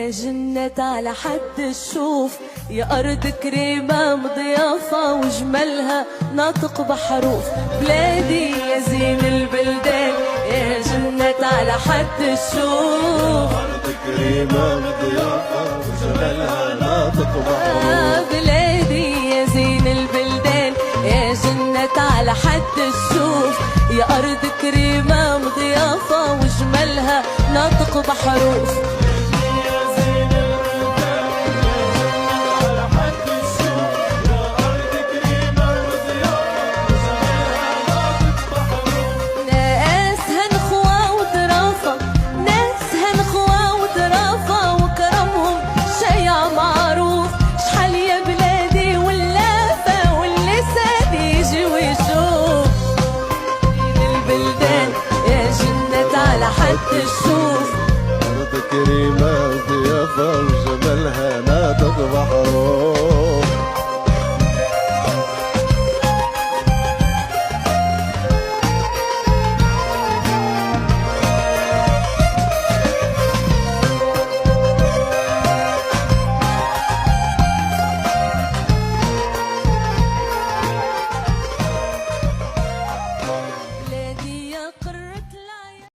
يا جنة على حد الشوف، يا أرض كريمة مضيافة وجمالها ناطق بحروف. بلادي يا زين البلدان، يا جنة على حد الشوف، أرض كريمة مضيافة وجمالها ناطق بحروف. بلادي يا زين البلدان، يا جنة على حد الشوف، يا أرض كريمة مضيافة وجمالها ناطق بحروف. حد الشوف أرض كريمة ضيافة وجمالها ناطق بحروف.